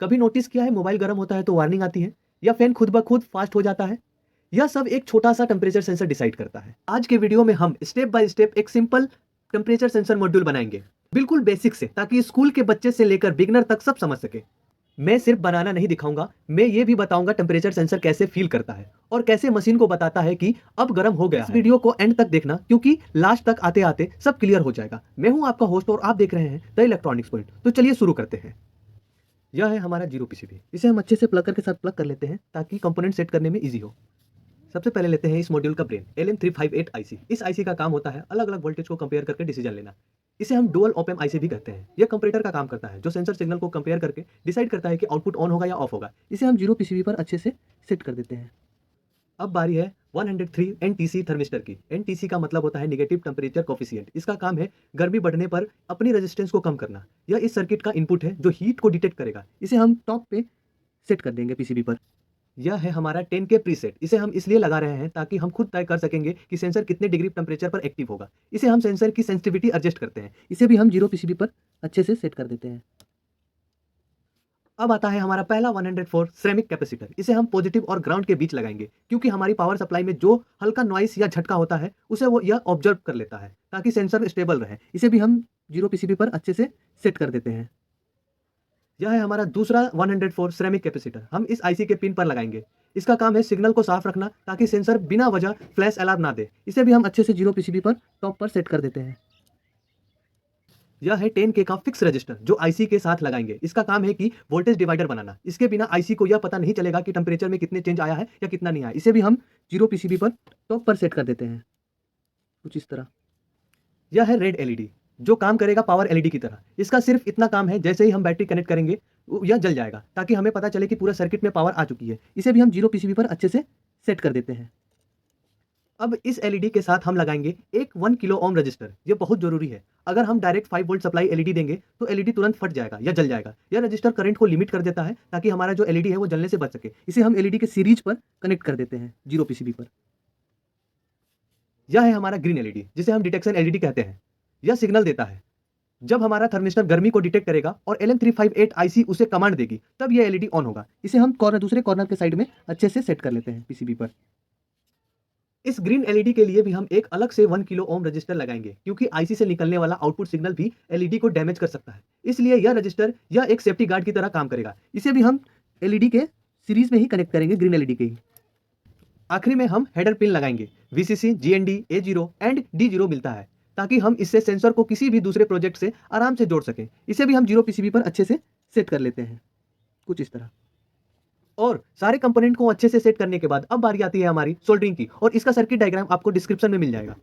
कभी नोटिस किया है मोबाइल गर्म होता है तो वार्निंग आती है, या फैन खुद ब खुद फास्ट हो जाता है? यह सब एक छोटा सा टेम्परेचर सेंसर डिसाइड करता है। आज के वीडियो में हम स्टेप बाय स्टेप एक सिंपल टेम्परेचर सेंसर मॉड्यूल बनाएंगे, बिल्कुल बेसिक से, ताकि स्कूल के बच्चे से लेकर बिगनर तक सब समझ सके। मैं सिर्फ बनाना नहीं दिखाऊंगा, मैं ये भी बताऊंगा टेम्परेचर सेंसर कैसे फील करता है और कैसे मशीन को बताता है कि अब गर्म हो गया है। इस वीडियो को एंड तक देखना, क्योंकि लास्ट तक आते आते सब क्लियर हो जाएगा। मैं हूं आपका होस्ट और आप देख रहे हैं द इलेक्ट्रॉनिक्स पॉइंट। तो चलिए शुरू करते हैं। यह है हमारा जीरो पीसीबी। इसे हम अच्छे से प्लगर के साथ प्लग कर लेते हैं ताकि कंपोनेंट सेट करने में इजी हो। सबसे पहले लेते हैं इस मॉड्यूल का ब्रेन, LM358 आईसी। इस आईसी का काम होता है अलग अलग वोल्टेज को कंपेयर करके डिसीजन लेना। इसे हम डुअल ऑप एम्प आईसी भी कहते हैं। यह कंपैरेटर का काम करता है, जो सेंसर सिग्नल को कंपेयर करके डिसाइड करता है कि आउटपुट ऑन होगा या ऑफ होगा। इसे हम जीरो पीसीबी पर अच्छे से सेट कर देते हैं। अब बारी है 103 NTC थर्मिस्टर की। NTC का मतलब होता है नेगेटिव टेम्परेचर कोफिशिएंट। इसका काम है गर्मी बढ़ने पर अपनी रेजिस्टेंस को कम करना। यह इस सर्किट का इनपुट है जो हीट को डिटेक्ट करेगा। इसे हम टॉप पे सेट कर देंगे पीसीबी पर। यह है हमारा 10K प्रीसेट। इसे हम इसलिए लगा रहे हैं ताकि हम खुद तय कर सकेंगे कि सेंसर कितने डिग्री टेम्परेचर पर एक्टिव होगा। इसे हम सेंसर की सेंसिटिविटी एडजस्ट करते हैं। इसे भी हम जीरो पीसीबी पर अच्छे से सेट कर देते हैं। अब आता है हमारा पहला 104 सिरेमिक कैपेसिटर। इसे हम पॉजिटिव और ग्राउंड के बीच लगाएंगे, क्योंकि हमारी पावर सप्लाई में जो हल्का नॉइस या झटका होता है उसे वो यह ऑब्जर्व कर लेता है, ताकि सेंसर स्टेबल रहे। इसे भी हम जीरो पीसीबी पर अच्छे से सेट कर देते हैं। यह है हमारा दूसरा 104 सिरेमिक कैपेसिटर। हम इस आईसी के पिन पर लगाएंगे। इसका काम है सिग्नल को साफ रखना, ताकि सेंसर बिना वजह फ्लैश अलार्म ना दे। इसे भी हम अच्छे से जीरो पीसीबी पर टॉप पर सेट कर देते हैं। यह है 10K का फिक्स रजिस्टर, जो आईसी के साथ लगाएंगे। इसका काम है कि वोल्टेज डिवाइडर बनाना। इसके बिना आईसी को यह पता नहीं चलेगा कि टेम्परेचर में कितने चेंज आया है या कितना नहीं आया। इसे भी हम जीरो पीसीबी पर टॉप पर सेट कर देते हैं, कुछ इस तरह। यह है रेड एलईडी, जो काम करेगा पावर एलईडी की तरह। इसका सिर्फ इतना काम है, जैसे ही हम बैटरी कनेक्ट करेंगे यह जल जाएगा, ताकि हमें पता चले कि पूरा सर्किट में पावर आ चुकी है। इसे भी हम जीरो पीसीबी पर अच्छे से सेट कर देते हैं। अब इस एलईडी के साथ हम लगाएंगे एक 1 किलो ओम रजिस्टर। यह बहुत जरूरी है। अगर हम डायरेक्ट 5 वोल्ट सप्लाई एलईडी देंगे तो एलईडी तुरंत फट जाएगा या जल जाएगा। यह रजिस्टर करंट को लिमिट कर देता है, ताकि हमारा जो एलईडी है वो जलने से बच सके। इसे हम एलईडी के सीरीज पर कनेक्ट कर देते हैं जीरो पीसीबी पर। यह है हमारा ग्रीन एलईडी, जिसे हम डिटेक्शन एलईडी कहते हैं। यह सिग्नल देता है जब हमारा थर्मिस्टर गर्मी को डिटेक्ट करेगा और LM358 आईसी उसे कमांड देगी, तब यह एलईडी ऑन होगा। इसे हम दूसरे कॉर्नर के साइड में अच्छे से सेट कर लेते हैं पीसीबी पर। इस ग्रीन एलईडी के लिए भी हम एक अलग से 1 किलो ओम रजिस्टर लगाएंगे, क्योंकि आईसी से निकलने वाला आउटपुट सिग्नल भी एलईडी को डैमेज कर सकता है। इसलिए यह रजिस्टर एक सेफ्टी गार्ड की तरह काम करेगा। इसे भी हम एलईडी के सीरीज में ही कनेक्ट करेंगे, ग्रीन एलईडी के ही। आखिरी में हम हेडर पिन लगाएंगे। VCC, GND, A0 and D0 मिलता है, ताकि हम इससे सेंसर को किसी भी दूसरे प्रोजेक्ट से आराम से जोड़ सकें। इसे भी हम जीरो पीसीबी पर अच्छे से सेट कर लेते हैं, कुछ इस तरह। और सारे कंपोनेंट को अच्छे से सेट करने के बाद अब बारी आती है हमारी सोल्डरिंग की, और इसका सर्किट डायग्राम आपको डिस्क्रिप्शन में मिल जाएगा।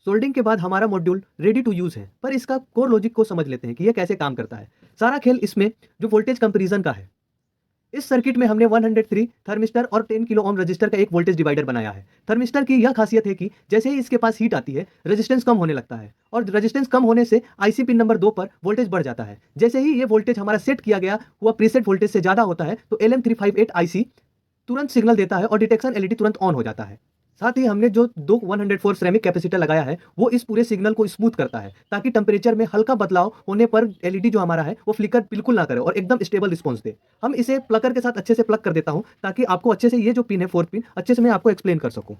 सोल्डरिंग के बाद हमारा मॉड्यूल रेडी टू यूज है, पर इसका कोर लॉजिक को समझ लेते हैं कि यह कैसे काम करता है। सारा खेल इसमें जो वोल्टेज कंपैरिजन का है। इस सर्किट में हमने 103 थर्मिस्टर और 10 किलो ओम रजिस्टर का एक वोल्टेज डिवाइडर बनाया है। थर्मिस्टर की यह खासियत है कि जैसे ही इसके पास हीट आती है, रेजिस्टेंस कम होने लगता है, और रेजिस्टेंस कम होने से आईसी पिन नंबर 2 पर वोल्टेज बढ़ जाता है। जैसे ही ये वोल्टेज हमारा सेट किया गया हुआ प्रीसेट वोल्टेज से ज्यादा होता है, तो LM358 आईसी तुरंत सिग्नल देता है और डिटेक्शन एलईडी तुरंत ऑन हो जाता है। साथ ही हमने जो 104 सिरेमिक कैपेसिटर लगाया है, वो इस पूरे सिग्नल को स्मूथ करता है, ताकि टेम्परेचर में हल्का बदलाव होने पर एलईडी जो हमारा है वो फ्लिकर बिल्कुल ना करे और एकदम स्टेबल रिस्पॉन्स दे। हम इसे प्लगर के साथ अच्छे से प्लग कर देता हूं, ताकि आपको अच्छे से ये जो पिन है 4th पिन अच्छे से मैं आपको एक्सप्लेन कर सकूं।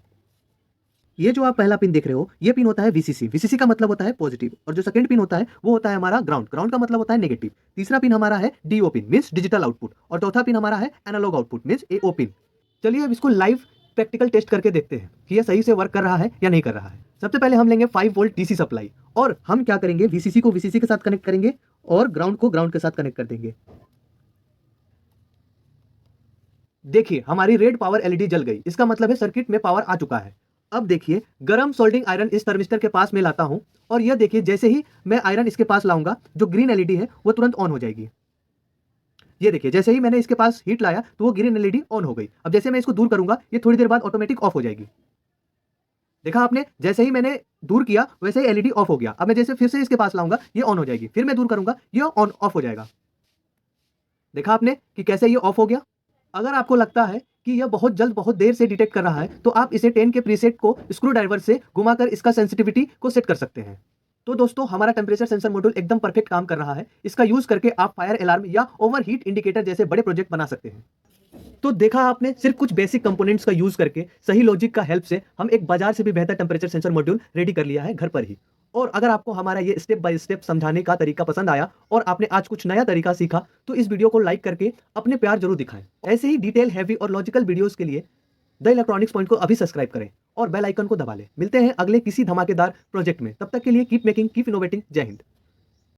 ये जो आप पहला पिन देख रहे हो, ये पिन होता है VCC। VCC का मतलब होता है पॉजिटिव, और जो सेकंड पिन होता है वो होता है हमारा ग्राउंड। ग्राउंड का मतलब होता है नेगेटिव। तीसरा पिन हमारा है DO pin, means digital output, और चौथा पिन हमारा है analog output, means AO pin. चलिए अब इसको लाइव प्रैक्टिकल टेस्ट करके देखते हैं कि यह सही से वर्क कर रहा है या नहीं कर रहा है। सबसे पहले हम लेंगे 5 वोल्ट DC सप्लाई, और हम क्या करेंगे, VCC को VCC के साथ कनेक्ट करेंगे और ग्राउंड को ग्राउंड के साथ कनेक्ट कर देंगे। देखिए हमारी रेड पावर एलईडी जल गई। इसका मतलब है सर्किट में पावर आ चुका है। अब देखिए गरम सोल्डिंग आयरन इस थर्मिस्टर के पास में लाता हूं, और यह देखिए जैसे ही मैं आयरन इसके पास लाऊंगा, जो ग्रीन एलईडी है वो तुरंत ऑन हो जाएगी। ये देखिए जैसे ही मैंने इसके पास हीट लाया तो वो ग्रीन एलईडी ऑन हो गई। अब जैसे मैं इसको दूर करूंगा, ये थोड़ी देर बाद ऑटोमेटिक ऑफ हो जाएगी। देखा आपने, जैसे ही मैंने दूर किया वैसे ही एलईडी ऑफ हो गया। अब मैं जैसे फिर से इसके पास लाऊंगा, ये ऑन हो जाएगी, फिर मैं दूर करूंगा, ये ऑन ऑफ हो जाएगा। देखा आपने कि कैसे ये ऑफ हो गया। अगर आपको लगता है कि यह बहुत जल्द बहुत देर से डिटेक्ट कर रहा है, तो आप इसे 10 के प्रीसेट को स्क्रू ड्राइवर से घुमाकर इसका सेंसिटिविटी को सेट कर सकते हैं। तो दोस्तों हमारा टेम्परेचर सेंसर मॉड्यूल एकदम परफेक्ट काम कर रहा है। इसका यूज करके आप फायर अलार्म या ओवरहीट इंडिकेटर जैसे बड़े प्रोजेक्ट बना सकते हैं। तो देखा आपने, सिर्फ कुछ बेसिक कंपोनेंट्स का यूज करके सही लॉजिक का हेल्प से हम एक बाजार से भी बेहतर टेम्परेचर सेंसर मॉड्यूल रेडी कर लिया है घर पर ही। और अगर आपको हमारा ये स्टेप बाय स्टेप समझाने का तरीका पसंद आया और आपने आज कुछ नया तरीका सीखा, तो इस वीडियो को लाइक करके अपने प्यार जरूर दिखाएं। ऐसे ही डिटेल, हैवी और लॉजिकल वीडियोस के लिए द इलेक्ट्रॉनिक्स पॉइंट को अभी सब्सक्राइब करें और बेल आइकन को दबा लें। मिलते हैं अगले किसी धमाकेदार प्रोजेक्ट में। तब तक के लिए कीप मेकिंग, कीप इनोवेटिंग। जय हिंद।